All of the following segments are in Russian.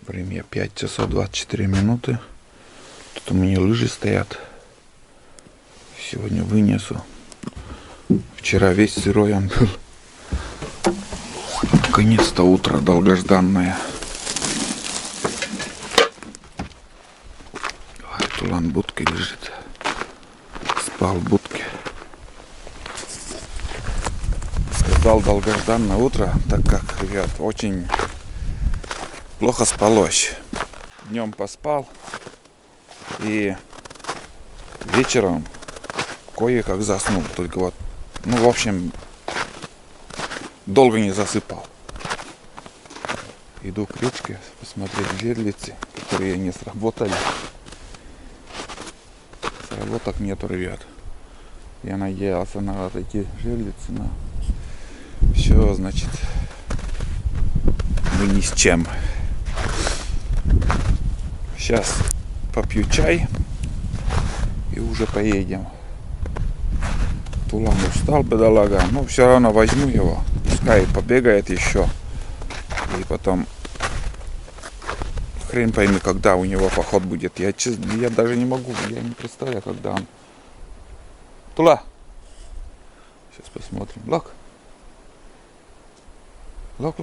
Время 5 часов 24 минуты. Тут у меня лыжи стоят. Сегодня вынесу. Вчера весь сырой он был. Наконец-то утро долгожданное. Тулан в будке лежит. Спал в будке. Сказал долгожданное утро, так как, ребят, очень плохо спалось. Днем поспал и вечером кое-как заснул. Только вот, в общем, долго не засыпал. Иду к речке посмотреть жерлицы, которые не сработали. Сработок нету, ребят. Я надеялся на вот эти жерлицы, но все, значит, мы ни с чем. Сейчас попью чай и уже поедем. Тулан устал, бедолага, но все равно возьму его. Пускай побегает еще. И потом хрен пойми, когда у него поход будет. Я даже не могу, я не представляю, когда он. Тула! Сейчас посмотрим. Лок. Лок.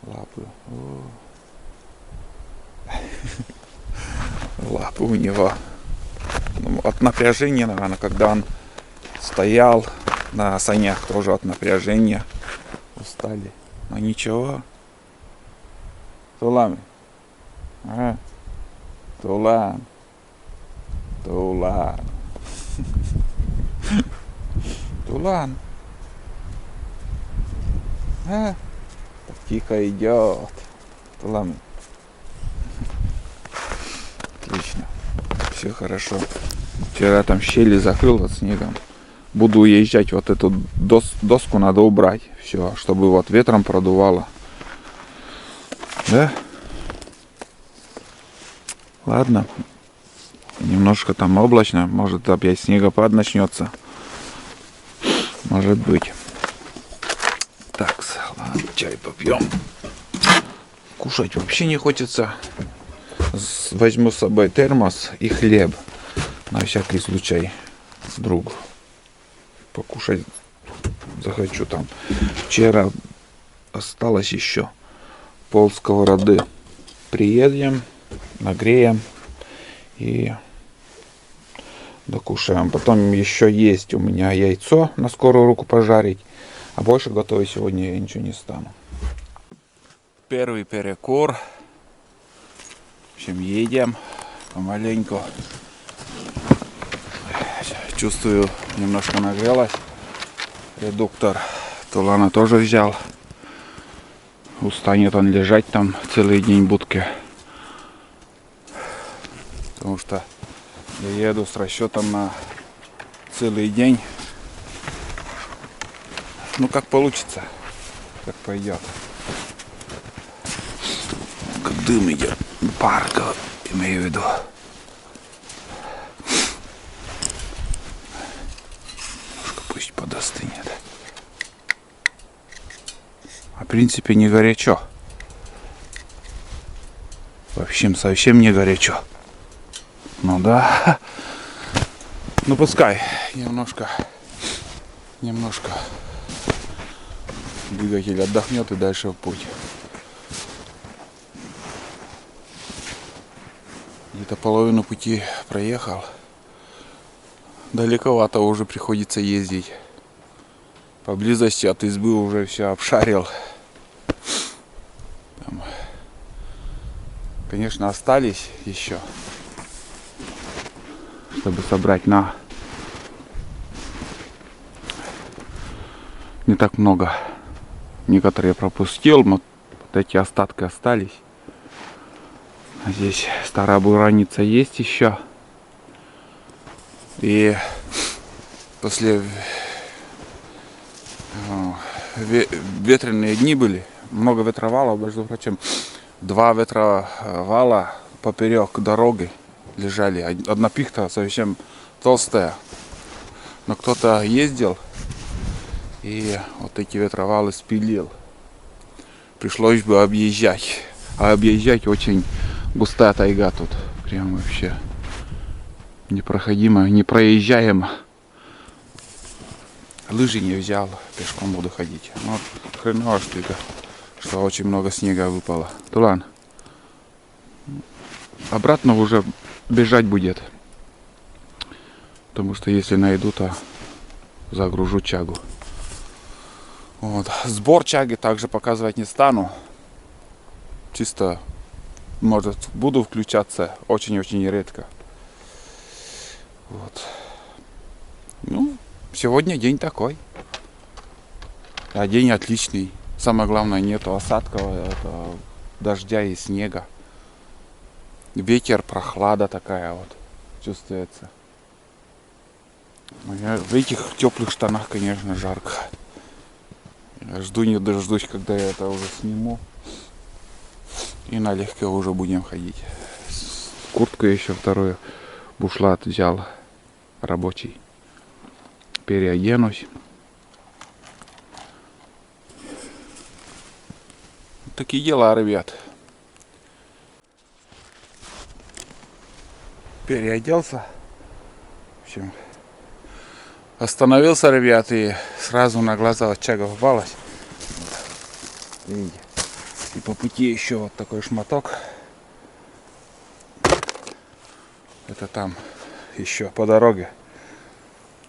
Лапы. Лапы у него. От напряжения, наверное, когда он стоял на санях, тоже от напряжения устали. Но ничего. Тулан. Ага. Тулан. Тулан. Так тихо идет. Тулан. Отлично. Все хорошо. Вчера там щели закрыл от снегом. Буду уезжать, вот эту доску надо убрать. Все, чтобы вот ветром продувало. Да? Ладно. Немножко там облачно. Может опять снегопад начнется. Может быть. Так, ладно, чай попьем. Кушать вообще не хочется. Возьму с собой термос и хлеб. На всякий случай. Вдруг покушать захочу там. Вчера осталось еще пол сковороды. Приедем, нагреем и докушаем. Потом еще есть у меня яйцо на скорую руку пожарить. А больше готовить сегодня я ничего не стану. Первый перекур. В общем, едем помаленьку. Чувствую, немножко нагрелась. Редуктор Тулана тоже взял. Устанет он лежать там целый день в будке. Потому что я еду с расчетом на целый день. Ну как получится, как пойдет. Как дым идет. Парка, имею в виду. Немножко пусть подостынет. А в принципе не горячо. В общем, совсем не горячо. Ну да. Ну пускай немножко двигатель отдохнет и дальше в путь. Где-то половину пути проехал. Далековато уже приходится ездить. Поблизости от избы уже все обшарил. Там, конечно, остались еще, чтобы собрать, на не так много. Некоторые пропустил, но вот эти остатки остались. А здесь старая бураница есть еще. И после ветреные дни были, много ветровалов, между прочим, 2 ветровала поперек дороги лежали. Одна пихта совсем толстая. Но кто-то ездил и вот эти ветровалы спилил. пришлось бы объезжать. А объезжать очень густая тайга тут. Прям вообще непроходимо, непроезжаемо. Лыжи не взял, пешком буду ходить. Ну, хреново что очень много снега выпало. Тулан. Обратно уже бежать будет. Потому что если найду, то загружу чагу. Вот. Сбор чаги также показывать не стану. Чисто, может, буду включаться очень-очень редко. Вот. Ну, сегодня день такой. А день отличный. Самое главное, нету осадков, дождя и снега. Ветер, прохлада такая вот чувствуется. В этих теплых штанах, конечно, жарко. Я жду не дождусь, когда я это уже сниму. И налегке уже будем ходить. Куртку еще вторую бушлат взял рабочий. Переоденусь. Такие дела, ребят. Переоделся. В общем, остановился, ребят, и сразу на глаза чага попалась. Видите? И по пути еще вот такой шматок. Это там еще по дороге.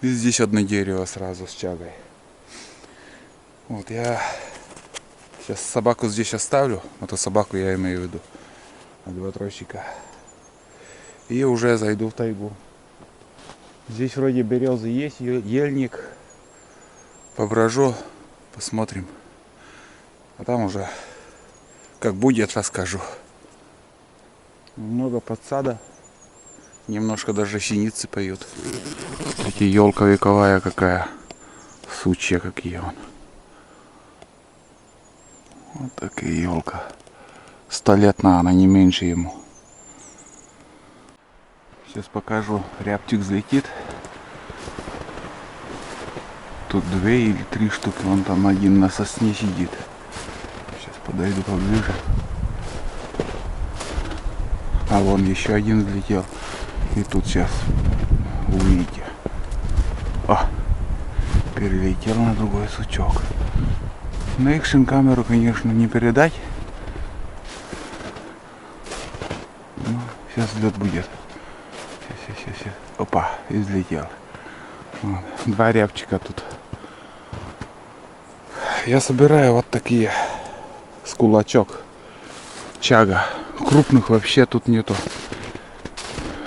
И здесь одно дерево сразу с чагой. Вот я сейчас собаку здесь оставлю. Вот собаку я имею в виду. На 2 тросика. И уже зайду в тайгу. Здесь вроде березы есть, ельник. Поброжу, посмотрим. А там уже как будет, расскажу. Много подсада. Немножко даже синицы поют. Эти елка вековая какая. Сучья какие он. Вот такая елка. 100 лет на, она не меньше ему. Сейчас покажу. Рябчик взлетит. Тут 2 или 3 штуки. Вон там один на сосне сидит. Сейчас подойду поближе. А вон еще один взлетел. И тут сейчас увидите. О! Перелетел на другой сучок. На экшн камеру, конечно, не передать. Но сейчас взлет будет. Сейчас. Опа, и взлетел. Вот. 2 рябчика тут. Я собираю вот такие с кулачок. Чага. Крупных вообще тут нету.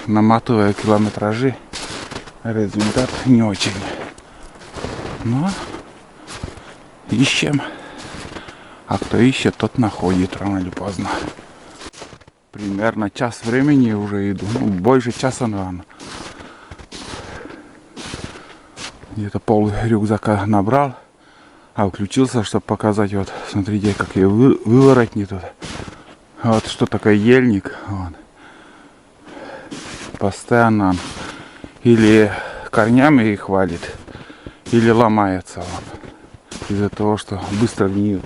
Наматываю километражи. Результат не очень. Но ищем. А кто ищет, тот находит рано или поздно. Примерно час времени уже иду. Ну, больше часа, наверное. Где-то пол рюкзака набрал. А включился, чтобы показать. Вот, смотрите, как я выворотни тут. Вот что такое ельник. Вот. Постоянно он или корнями их валит, или ломается он. Из-за того, что быстро гниет.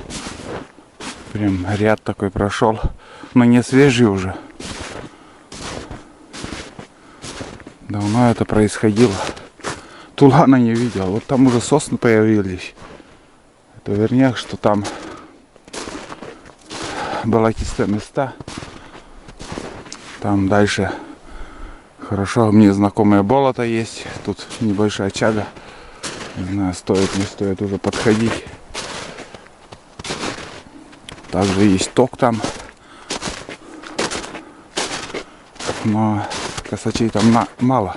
Прям ряд такой прошел. Но не свежий уже. Давно это происходило. Тулана не видел. Вот там уже сосны появились. Это вернее, что там болотистые места. Там дальше хорошо мне знакомое болото есть. Тут небольшая чага. Не знаю, стоит, не стоит уже подходить. Также есть ток там. Но косачей там мало.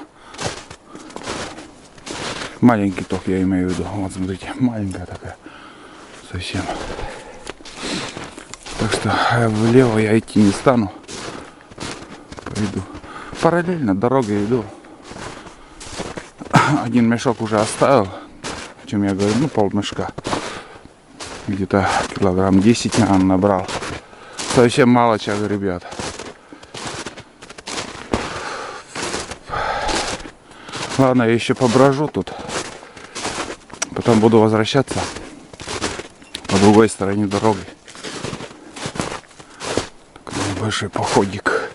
Маленький ток я имею в виду. Вот смотрите, маленькая такая. Совсем. Так что влево я идти не стану. Пойду. Параллельно дорогой иду. Один мешок уже оставил. О чем я говорю, ну полмешка. Где-то килограмм 10, наверное, набрал. Совсем мало чага, ребят. Ладно, я еще поброжу тут. Потом буду возвращаться по другой стороне дороги. небольшой походик.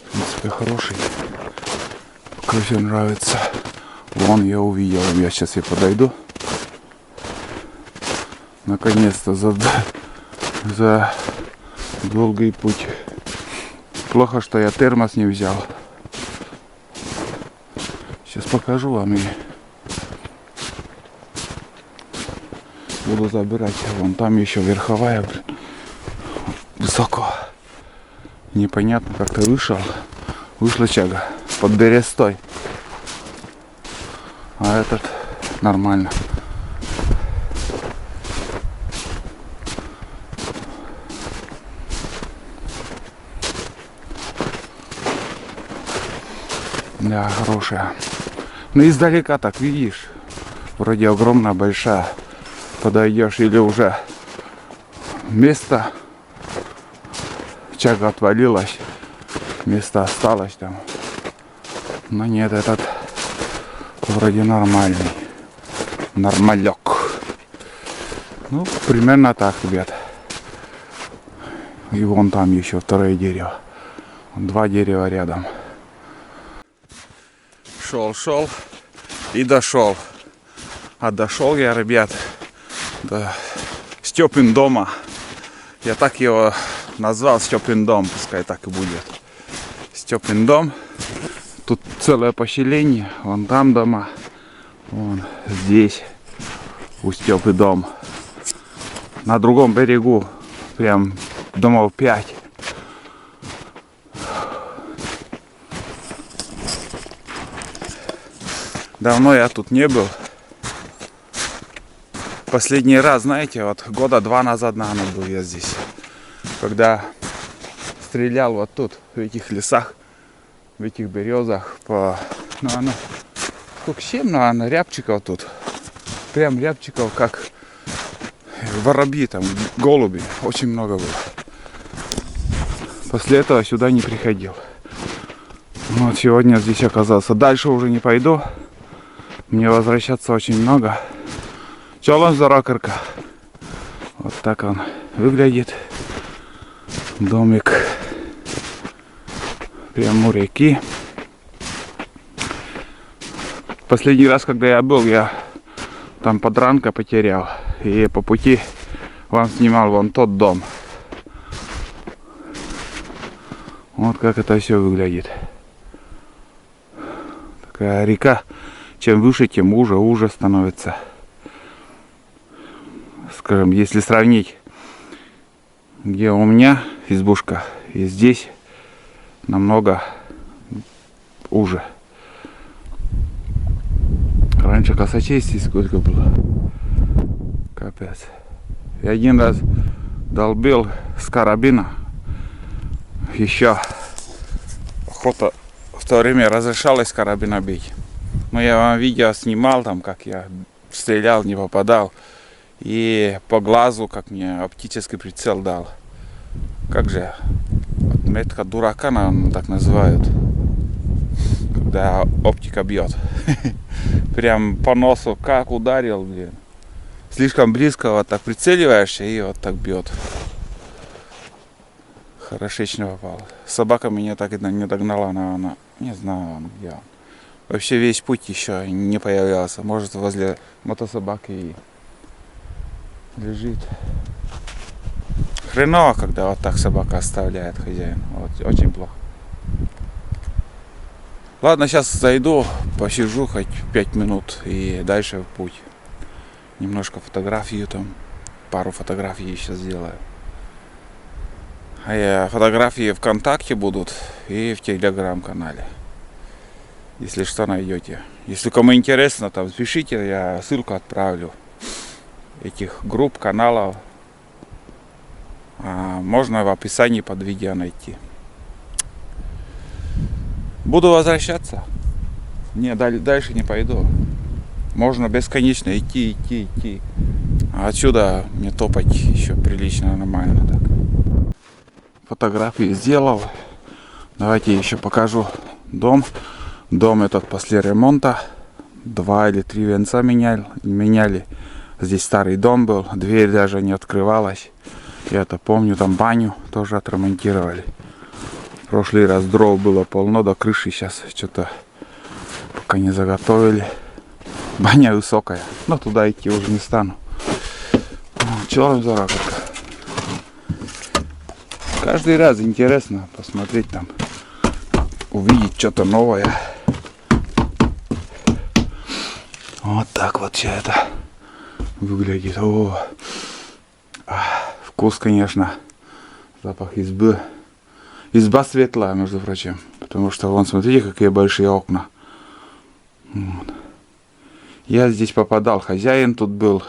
В принципе, хороший. Пока все нравится. Вон я увидел. Я сейчас и подойду. Наконец-то за долгий путь. Плохо, что я термос не взял. Сейчас покажу вам и буду забирать. Вон там еще верховая, высоко. Непонятно, как-то вышла чага под берестой. А этот нормально. Да, хорошая. Но издалека так видишь. Вроде огромная, большая. Подойдешь или уже место. Чага отвалилась. Место осталось там. Но нет, этот вроде нормальный. Нормалек. Ну, примерно так, ребят. И вон там еще второе дерево. Два дерева рядом. Шел и дошел. А дошел я, ребят, до Степин дома. Я так его назвал, Степин дом, пускай так и будет. Степин дом. Тут целое поселение. Вон там дома. Вон здесь у Степы дом. На другом берегу прям домов 5. Давно я тут не был. Последний раз, знаете, вот года 2 назад, наверное, был я здесь. Когда стрелял вот тут, в этих лесах, в этих березах, по, наверное, сколько, 7, наверное, рябчиков тут. Прям рябчиков, как воробьи, там, голуби. Очень много было. После этого сюда не приходил. Вот сегодня здесь оказался. Дальше уже не пойду. Мне возвращаться очень много. Чалом за ракерка. Вот так он выглядит. Домик прямо у реки. Последний раз, когда я был, я там подранка потерял. И по пути вам снимал вон тот дом. Вот как это все выглядит. Такая река. Чем выше, тем уже становится. Скажем, если сравнить, где у меня избушка, и здесь намного уже. Раньше косачей здесь сколько было. Капец. Я один раз долбил с карабина. Еще охота в то время разрешалась с карабина бить. Но я вам видео снимал, там, как я стрелял, не попадал. И по глазу, как мне оптический прицел дал. Как же, метка дурака, наверное, так называют. Когда оптика бьет. Прям по носу как ударил, блин. Слишком близко вот так прицеливаешься и вот так бьет. Хорошечно попал. Собака меня так и не догнала, наверное. Не знаю, где. Вообще весь путь еще не появлялся. Может, возле мотособаки и лежит. Хреново, когда вот так собака оставляет хозяин. Вот, очень плохо. Ладно, сейчас зайду, посижу хоть 5 минут и дальше в путь. Немножко фотографию там. Пару фотографий еще сделаю. А фотографии ВКонтакте будут и в Телеграм-канале. Если что, найдете. Если кому интересно, там пишите, я ссылку отправлю. Этих групп, каналов. Можно в описании под видео найти. Буду возвращаться. Не, дальше не пойду. Можно бесконечно идти. А отсюда мне топать еще прилично, нормально так. Фотографии сделал. Давайте еще покажу дом. Дом этот после ремонта. 2 или 3 венца меняли. Здесь старый дом был. Дверь даже не открывалась. Я-то помню, там баню тоже отремонтировали. В прошлый раз дров было полно до крыши, сейчас что-то пока не заготовили. Баня высокая, но туда идти уже не стану. Черная каждый раз интересно посмотреть там, увидеть что-то новое. Вот так вот все это выглядит. О, вкус, конечно, запах избы. Изба светлая, между прочим, потому что вон, смотрите, какие большие окна. Вот. Я здесь попадал, хозяин тут был,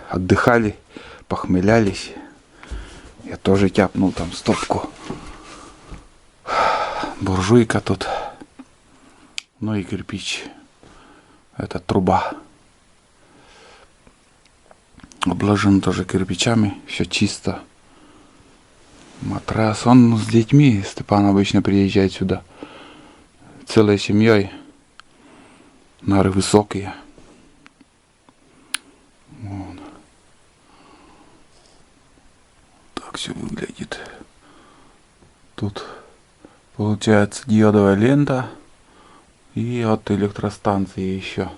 отдыхали, похмелялись. Я тоже тяпнул там стопку. Буржуйка тут. Ну и кирпич. Это труба. Обложен тоже кирпичами. Все чисто. Матрас. Он с детьми. Степан обычно приезжает сюда. Целой семьей. Нары высокие. Вот. Так все выглядит. Тут получается диодовая лента. И от электростанции еще.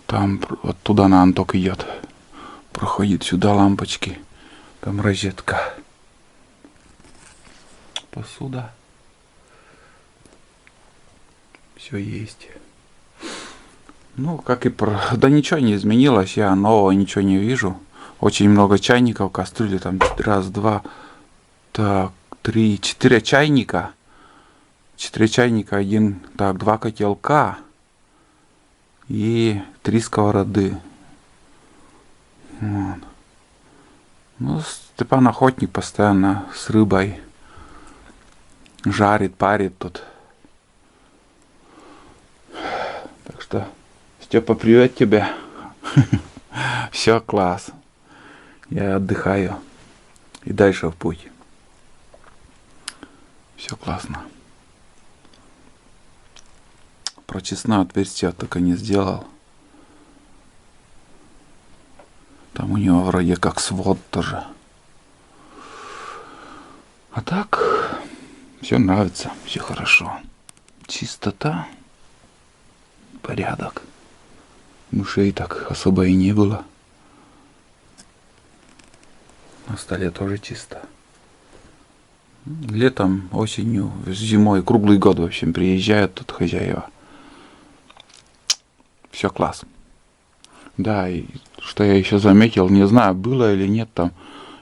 Там оттуда на анток идет. Проходит сюда лампочки. Там розетка. Посуда. Все есть. Ну, как и да ничего не изменилось. Я нового ничего не вижу. Очень много чайников, кастрюли. Там раз, два, так, три, 4 чайника. 4 чайника, один, так, 2 котелка и 3 сковороды. Вот. Ну, Степан охотник постоянно с рыбой жарит, парит тут. Так что, Степа, привет тебе. Все, класс. Я отдыхаю. И дальше в путь. Все классно. Прочесное отверстие только не сделал. Там у него вроде как свод тоже. А так, все нравится, все хорошо. Чистота, порядок. Мышей так особо и не было. На столе тоже чисто. Летом, осенью, зимой, круглый год, в общем, приезжают тут хозяева. Все класс. Да, и что я еще заметил, не знаю, было или нет, там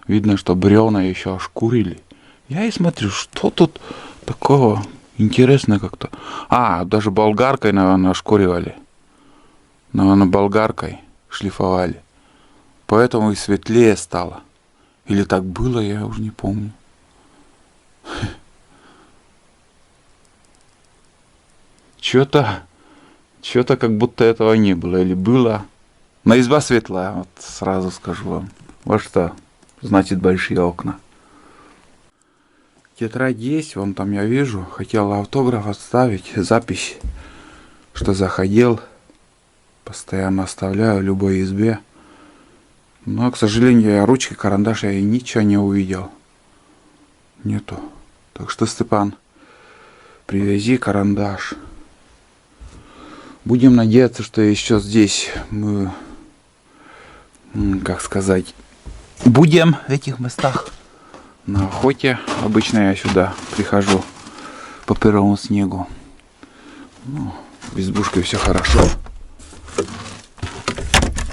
видно, что бревна еще ошкурили. Я и смотрю, что тут такого интересного как-то. Даже болгаркой, наверное, ошкуривали. Наверное, болгаркой шлифовали. Поэтому и светлее стало. Или так было, я уже не помню. Что-то как будто этого не было. Или было. Но изба светлая, вот сразу скажу вам. Вот что значит большие окна. Тетрадь есть, вон там я вижу. Хотел автограф оставить, запись, что заходил. Постоянно оставляю в любой избе. Но, к сожалению, я ручкой, карандаш, я ничего не увидел. Нету. Так что, Степан, привези карандаш. Будем надеяться, что еще здесь мы, как сказать, будем в этих местах на охоте. Обычно я сюда прихожу по первому снегу. Ну, в избушке все хорошо.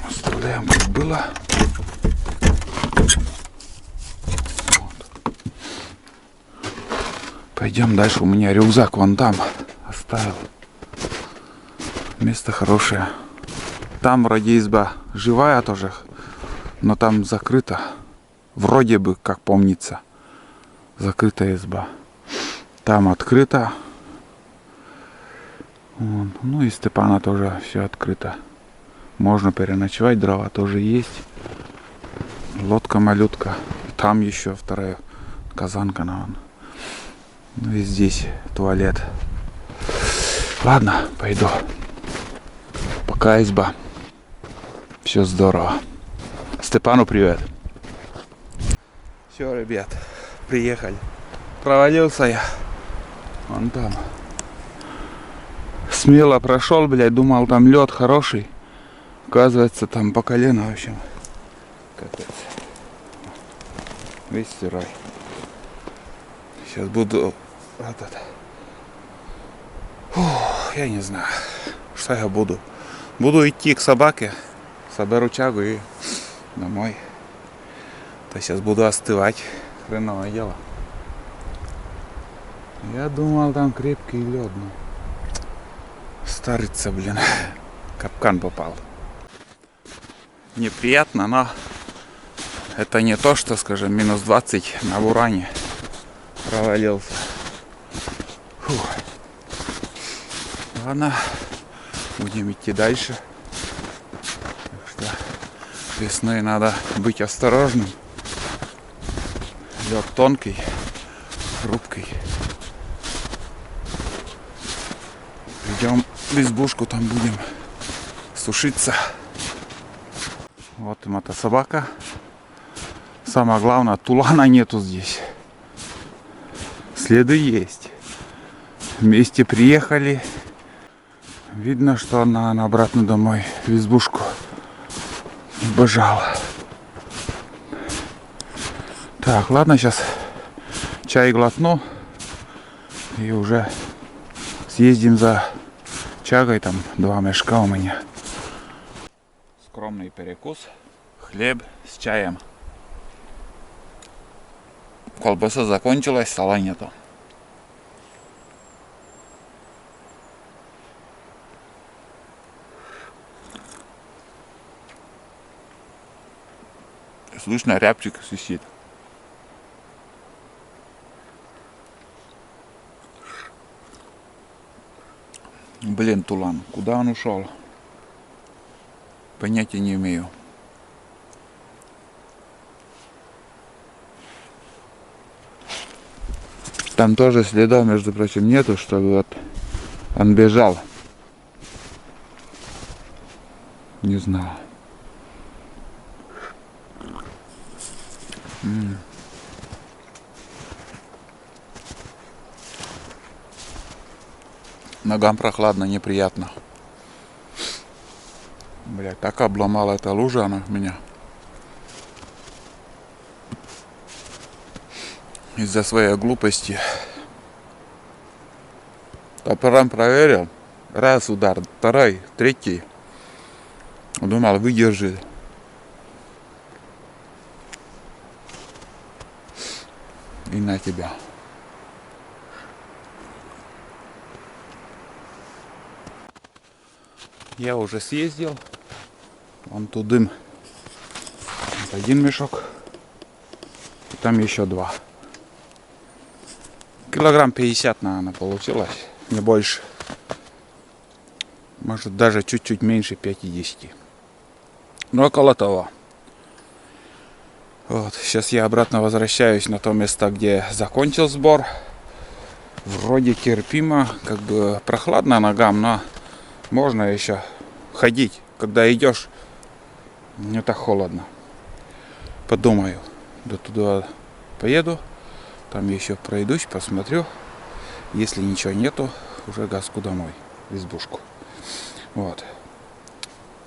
Оставляем, как было. Вот. Пойдем дальше. У меня рюкзак вон там оставил. Место хорошее. Там вроде изба живая тоже, но там закрыто. Вроде бы, как помнится, закрытая изба. Там открыто. Вот. Ну и Степана тоже все открыто. Можно переночевать, дрова тоже есть. Лодка-малютка. Там еще вторая казанка, наверное. Ну и здесь туалет. Ладно, пойду. Пока, изба. Все здорово. Степану привет. Все, ребят, приехали. Провалился я. Вон там. Смело прошел, блядь, думал там лед хороший. Оказывается, там по колено, в общем. Капец. Весь сырой. Сейчас буду я не знаю, что я буду. Буду идти к собаке, соберу чагу и домой. То сейчас буду остывать. Хреновое дело. Я думал, там крепкий лед, но старится, блин. Капкан попал. Неприятно, но это не то, что, скажем, минус 20 на Буране провалился. Фух. Ладно, будем идти дальше. Так что весной надо быть осторожным. Лед тонкий, хрупкий. Идем в избушку, там будем сушиться. Вот и мотособака. Самое главное, тулана нету здесь. Следы есть. Вместе приехали. Видно, что она обратно домой в избушку бежала. Так, ладно, сейчас чай глотну и уже съездим за чагой, там 2 мешка у меня. Скромный перекус, хлеб с чаем. Колбаса закончилась, сала нету. Слышно, рябчик свистит. Блин, тулан, куда он ушел? Понятия не имею. Там тоже следов, между прочим, нету, что вот он бежал. Не знаю. Ногам прохладно, неприятно. Блять, так обломала эта лужа она меня. Из-за своей глупости. Топором проверил. Раз удар, второй, третий. Думал, выдержит. И на тебя. Я уже съездил. Вон тут дым. Вот 1 мешок. И там еще 2. Килограмм 50, наверное, получилось. Не больше. Может даже чуть-чуть меньше 50. Но около того. Вот, сейчас я обратно возвращаюсь на то место, где закончил сбор. Вроде терпимо, как бы прохладно ногам, но можно еще ходить. Когда идешь, не так холодно. Подумаю, до туда поеду, там еще пройдусь, посмотрю. Если ничего нету, уже газку домой, в избушку. Вот.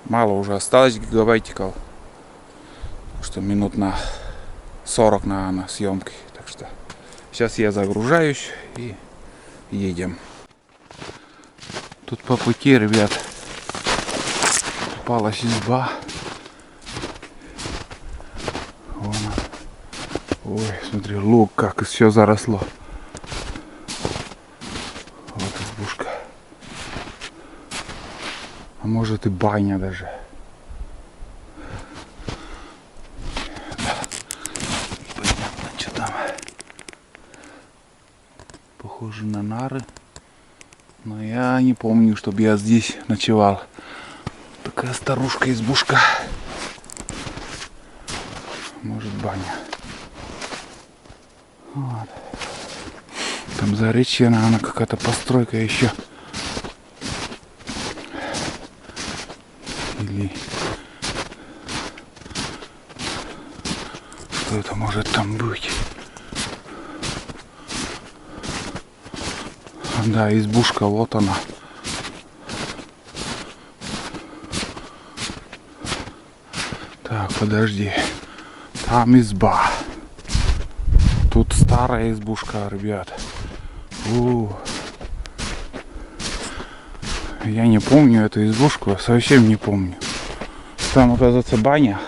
Мало уже осталось гигабайтиков. Что минут на 40 на съемки. Так что сейчас я загружаюсь и едем. Тут по пути, ребят, попалась изба. Вон. Ой, смотри, лук как все заросло. Вот избушка. А может и баня даже. Понятно, что там. Похоже на нары. Но я не помню, чтобы я здесь ночевал. Такая старушка-избушка. Может, баня. Вот. Там заречье, наверное, какая-то постройка еще. Или Что это может там быть? Да, избушка, вот она. Так, подожди. Там изба. Тут старая избушка, ребят. Я не помню эту избушку, совсем не помню. Там, оказывается, баня.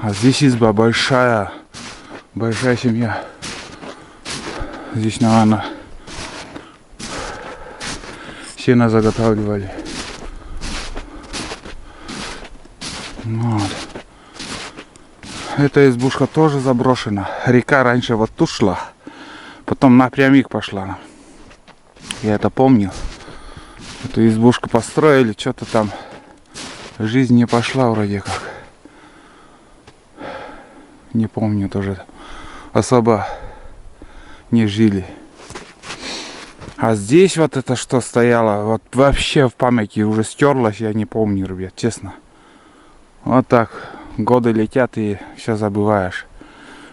А здесь изба большая. Большая семья. Здесь, наверное, сено заготавливали. Вот. Эта избушка тоже заброшена. Река раньше вот тут шла. Потом напрямик пошла. Я это помню. Эту избушку построили. Что-то там жизнь не пошла вроде как. Не помню тоже. Особо не жили. А здесь вот это что стояло. Вот вообще в памяти уже стерлось. Я не помню, ребят, честно. Вот так. Годы летят и все забываешь.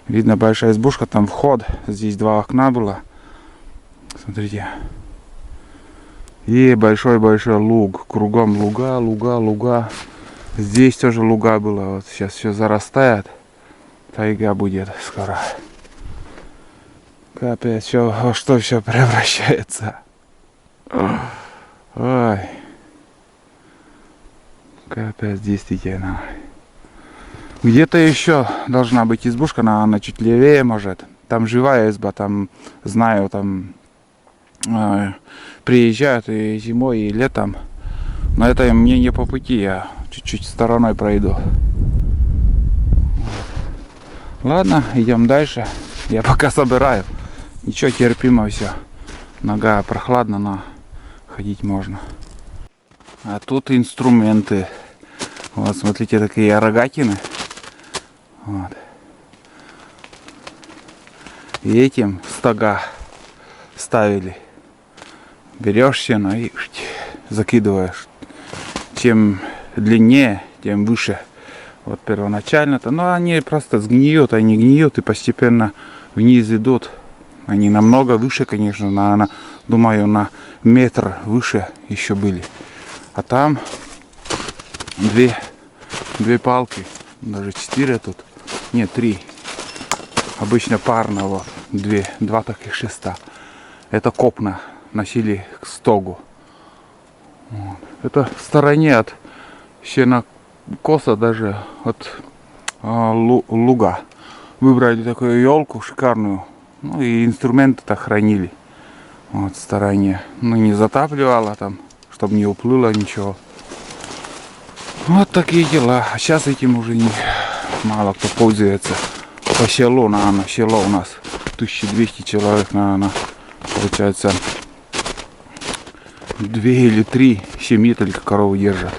Видно, большая избушка, там вход. Здесь 2 окна было. Смотрите. И большой-большой луг. Кругом луга. Здесь тоже луга было. Вот сейчас все зарастает. Тайга будет скоро. Капец, что все превращается. Ой. Капец, действительно. Где-то еще должна быть избушка, она чуть левее, может. Там живая изба, там, знаю, там приезжают и зимой, и летом. Но это мне не по пути, я чуть-чуть стороной пройду. Ладно, идем дальше. Я пока собираю. Ничего, терпимо все. Нога прохладна, но ходить можно. А тут инструменты. Вот, смотрите, такие рогатины. Вот. И этим стога ставили. Берешь сено и закидываешь. Чем длиннее, тем выше. Вот первоначально-то. Но они просто сгниют, они гниют и постепенно вниз идут. Они намного выше, конечно, думаю, на метр выше еще были. А там две палки, даже 4 тут. Нет, 3. Обычно парно, вот. 2 таких шеста. Это копна носили к стогу. Вот. Это в стороне от сенокоса, даже от луга. Выбрали такую елку шикарную. Ну и инструменты-то хранили. Вот в стороне. Ну не затапливало там, чтобы не уплыло ничего. Вот такие дела. А сейчас этим уже мало кто пользуется. По селу, наверное, село у нас 1200 человек, наверное, получается 2 или 3 семьи только коровы держат.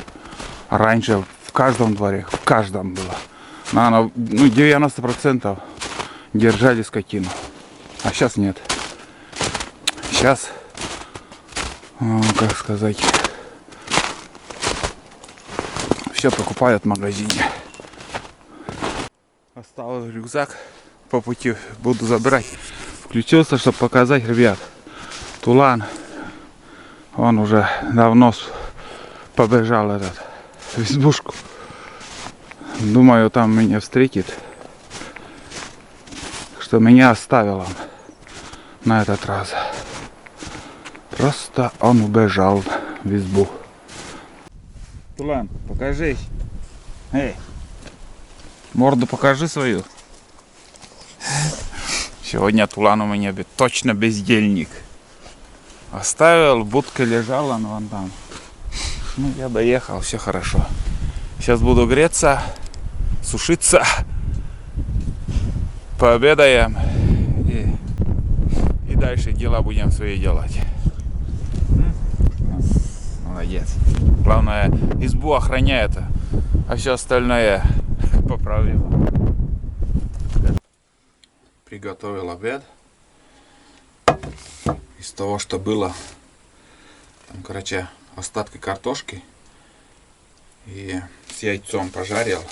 А раньше в каждом дворе, в каждом было. Наверное, 90% держали скотину. А сейчас нет. Сейчас, как сказать, все покупают в магазине. Остался рюкзак, по пути буду забирать. Включился, чтобы показать, ребят. Тулан, он уже давно побежал в избушку. Думаю, там меня встретит. Что меня оставил он на этот раз. Просто он убежал в избу. Тулан, покажись. Эй, морду покажи свою. Сегодня Тулан у меня точно бездельник. Оставил, будка лежала, но вон там. Ну, я доехал, все хорошо. Сейчас буду греться, сушиться. Пообедаем. И дальше дела будем свои делать. Молодец. Главное, избу охраняет, а все остальное поправимо. Приготовил обед. Из того, что было, там, короче, остатки картошки и с яйцом пожарил.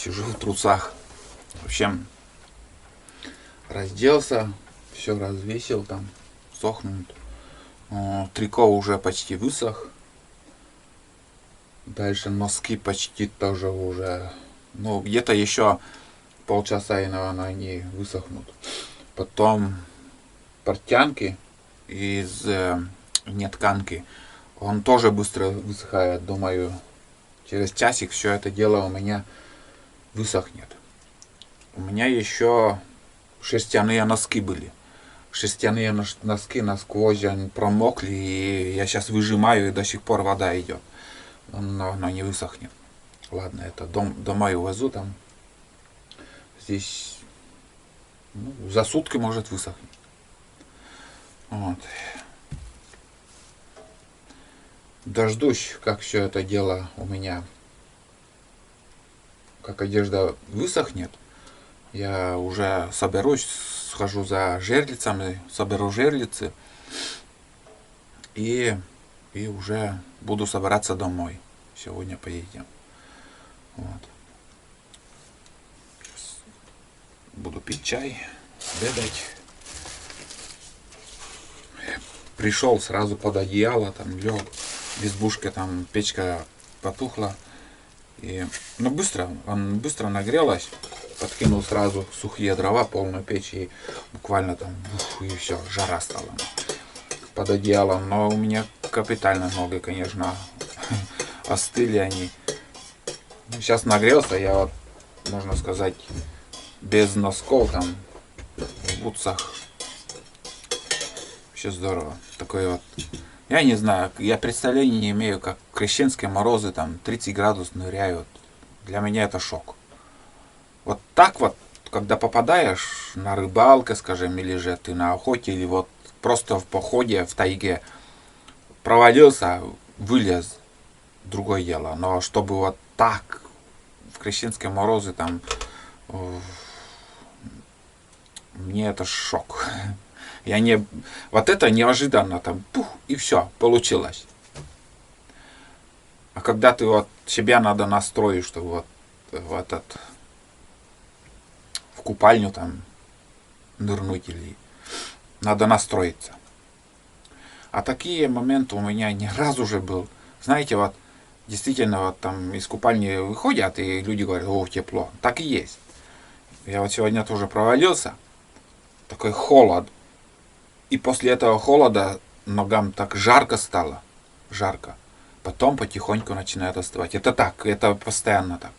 сижу в трусах. В общем, разделся, все развесил там, сохнут. Трико уже почти высох. Дальше носки почти тоже уже, ну, где-то еще полчаса и, наверное, они высохнут. Потом портянки из нетканки, он тоже быстро высыхает. Думаю, через часик все это дело у меня высохнет. У меня еще шерстяные носки были. Шерстяные носки насквозь они промокли, и я сейчас выжимаю, и до сих пор вода идет. Но не высохнет. Ладно, это домой увезу там. Здесь за сутки может высохнуть. Вот. Дождусь, как все это дело у меня, как одежда высохнет. Я уже соберусь, схожу за жерлицами, соберу жерлицы и уже буду собираться домой. Сегодня поедем. Вот. Сейчас буду пить чай, обедать. Пришел сразу под одеяло, там лег, в избушке, там печка потухла. Но быстро нагрелась. Подкинул сразу сухие дрова, полную печь, и буквально там, и все, жара стала под одеялом. Но у меня капитально ноги, конечно, остыли они. Сейчас нагрелся, я вот, можно сказать, без носков, там, в бутсах. Вообще здорово. Такой вот, я не знаю, я представления не имею, как крещенские морозы, там, 30 градусов ныряют. Для меня это шок. Вот так вот, когда попадаешь на рыбалке, скажем, или же ты на охоте, или вот просто в походе, в тайге, провалился, вылез, другое дело. Но чтобы вот так, в крещенские морозы, там, мне это шок. Вот это неожиданно, там, пух, и все, получилось. А когда ты вот себя надо настроить, чтобы вот в этот, в купальню там нырнуть, или надо настроиться. А такие моменты у меня ни разу уже был. Знаете, вот действительно вот там из купальни выходят, и люди говорят: о, тепло. Так и есть. Я вот сегодня тоже провалился. Такой холод. И после этого холода ногам так жарко стало. Жарко. Потом потихоньку начинает остывать. Это так, это постоянно так.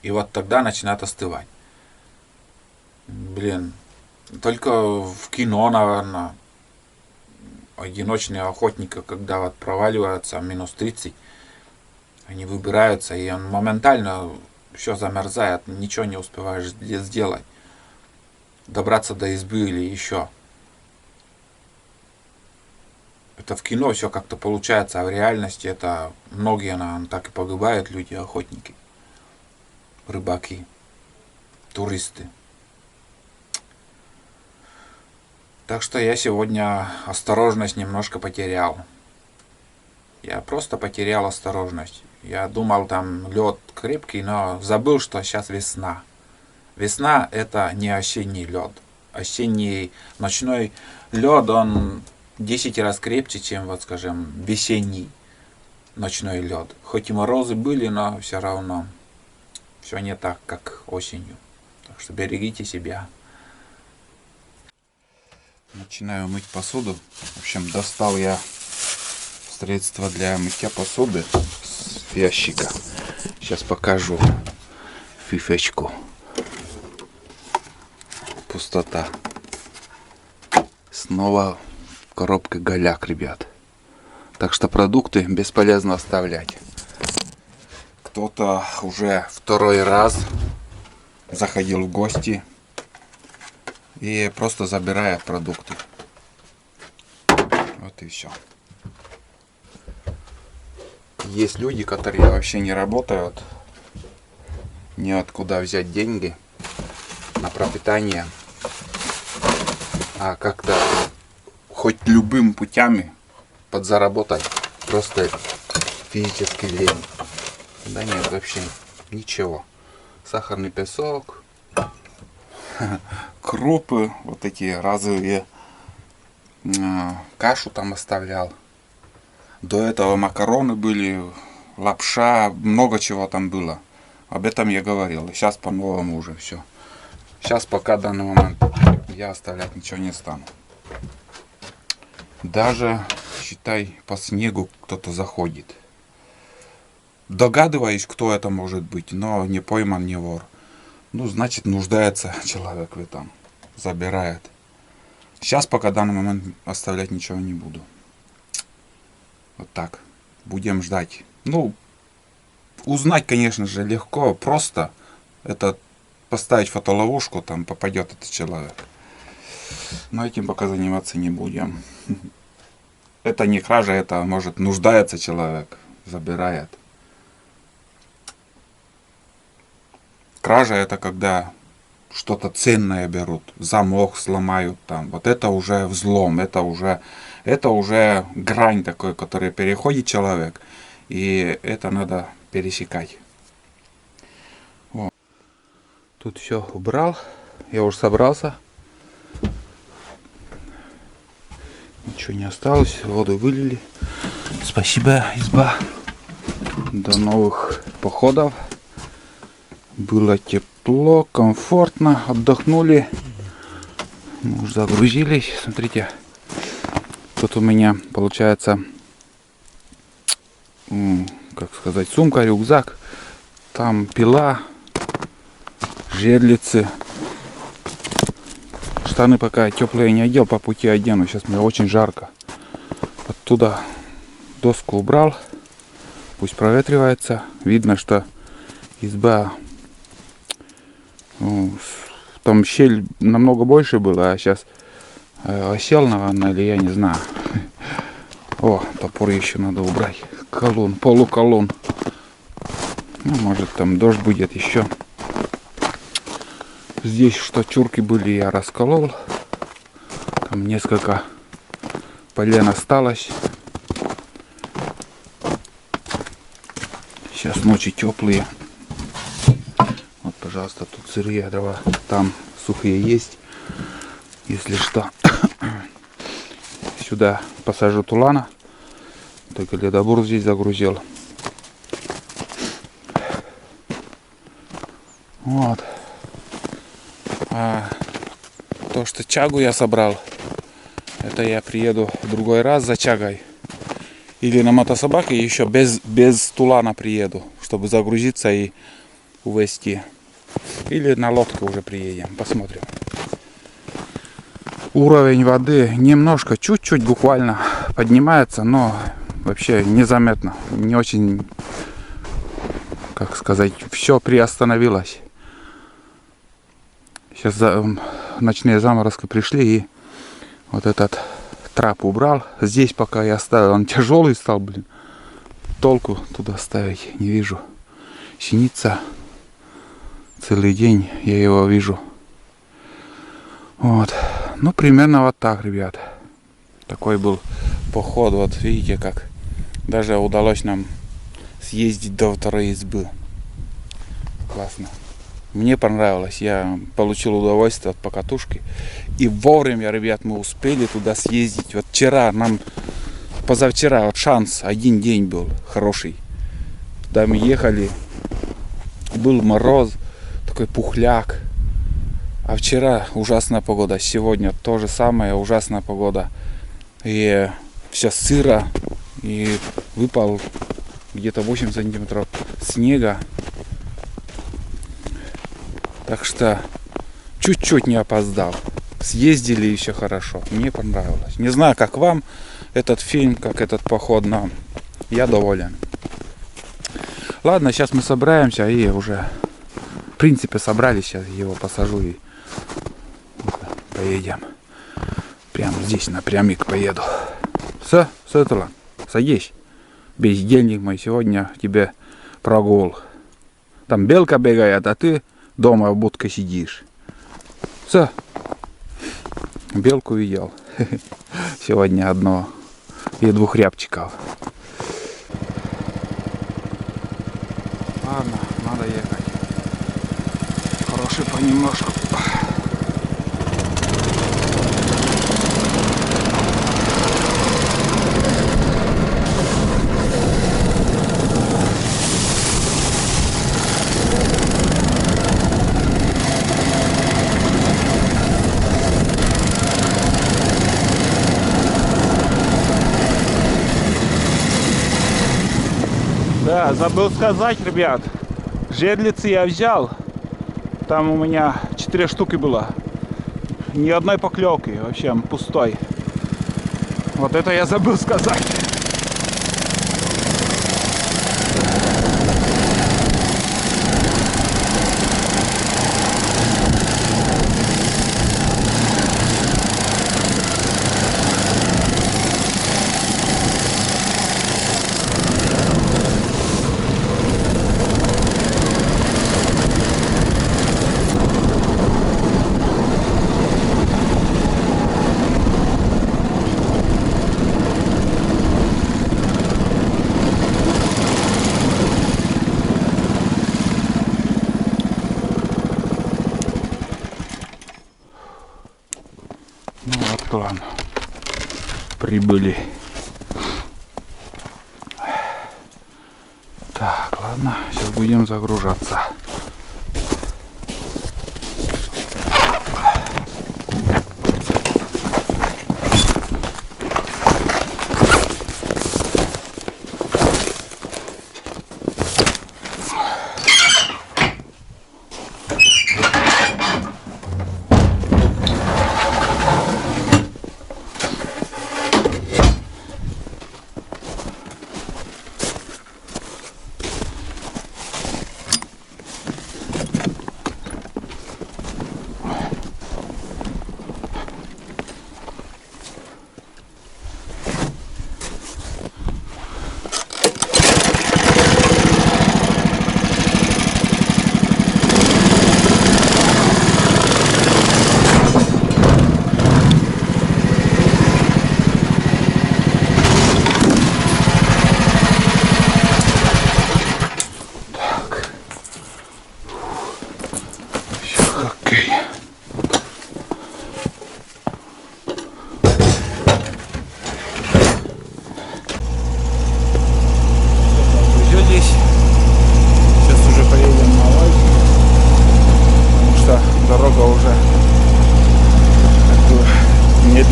И вот тогда начинает остывать. Блин. Только в кино, наверное, одиночные охотники, когда вот проваливаются минус 30, они выбираются, и он моментально все замерзает, ничего не успеваешь сделать. Добраться до избы или еще. Это в кино все как-то получается, а в реальности это многие, наверное, так и погибают люди, охотники, рыбаки, туристы. Так что я сегодня осторожность немножко потерял. Я просто потерял осторожность. Я думал, там лед крепкий, но забыл, что сейчас весна. Весна — это не осенний лед. Осенний ночной лед, он 10 раз крепче, чем, вот скажем, весенний ночной лед. Хоть и морозы были, но все равно все не так, как осенью. Так что берегите себя. Начинаю мыть посуду. В общем, достал я средство для мытья посуды с ящика. Сейчас покажу фифочку. Пустота. Снова коробка голяк, ребят. Так что продукты бесполезно оставлять. Кто-то уже второй раз заходил в гости и просто забирает продукты. Вот и все. Есть люди, которые вообще не работают, неоткуда взять деньги на пропитание, а как-то хоть любым путями подзаработать, просто физически лень. Да нет, вообще ничего. сахарный песок, крупы, вот такие разовые, кашу там оставлял. До этого макароны были, лапша, много чего там было. Об этом я говорил. И сейчас по-новому уже все. Сейчас пока в данный момент я оставлять ничего не стану. Даже, считай, по снегу кто-то заходит. Догадываюсь, кто это может быть, но не пойман, не вор. Ну, значит, нуждается человек в этом. Забирает. Сейчас пока в данный момент оставлять ничего не буду. Вот так. Будем ждать. Ну, узнать, конечно же, легко. Просто это поставить фотоловушку, там попадет этот человек. Но этим пока заниматься не будем. Это не кража, это, может, нуждается человек. Забирает. Кража — это когда что-то ценное берут, замок сломают там. Вот это уже взлом, это уже грань такой, которую переходит человек. И это надо пересекать. Вот. Тут все убрал. Я уже собрался. Ничего не осталось. Воду вылили. Спасибо, изба. До новых походов. Было тепло, комфортно, отдохнули. Мы уже загрузились. Смотрите, тут у меня получается, как сказать, сумка, рюкзак. Там пила, жерлицы. Штаны пока теплые не одел, по пути одену. Сейчас мне очень жарко. Оттуда доску убрал. Пусть проветривается. Видно, что изба... Там щель намного больше было, а сейчас осел, наверное, или я не знаю. О, топор еще надо убрать. Колун, полуколун. Ну, может, там дождь будет еще. Здесь что чурки были, я расколол. Там несколько полен осталось. Сейчас ночи теплые. Вот, пожалуйста, тут сырые дрова. Там сухие есть. Если что, сюда посажу тулана. Только ледобур здесь загрузил. Вот. А то, что чагу я собрал, это я приеду в другой раз за чагой. Или на мотособаке еще без тулана приеду, чтобы загрузиться и увезти. Или на лодке уже приедем. Посмотрим. Уровень воды немножко, чуть-чуть буквально поднимается, но вообще незаметно. Не очень, как сказать, все приостановилось. Сейчас ночные заморозки пришли, и вот этот трап убрал. Здесь пока я оставил, он тяжелый стал, блин. Толку туда ставить не вижу. Синица. Целый день я его вижу. Вот. Ну, примерно вот так, ребят. Такой был поход. Вот видите, как даже удалось нам съездить до второй избы. Классно. Мне понравилось. Я получил удовольствие от покатушки. И вовремя, ребят, мы успели туда съездить. Вот вчера позавчера, вот шанс, один день был хороший. Туда мы ехали. Был мороз, такой пухляк. А вчера ужасная погода. Сегодня то же самое, ужасная погода. И все сыро. И выпал где-то 8 сантиметров снега. Так что чуть-чуть не опоздал. Съездили еще хорошо. Мне понравилось. Не знаю, как вам этот фильм, как этот поход, но я доволен. Ладно, сейчас мы собираемся и уже, в принципе, собрались. Сейчас его посажу и поедем. Прямо здесь напрямик поеду. Все, Светлана, садись. Бездельник мой, сегодня тебе прогул. Там белка бегает, а ты дома в будке сидишь. Все. Белку видел. Сегодня одно и 2 рябчиков. Ладно, надо ехать. понемножку. Да, забыл сказать, ребят, жерлицы я взял. Там у меня 4 штуки было. Ни одной поклевки, вообще пустой. Вот это я забыл сказать. Ну вот, ладно. Прибыли. Так, ладно, сейчас будем загружаться.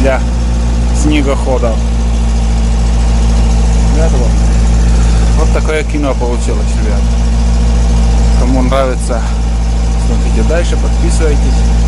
Для снегоходов. Вот такое кино получилось, ребят. Кому нравится, смотрите дальше, подписывайтесь.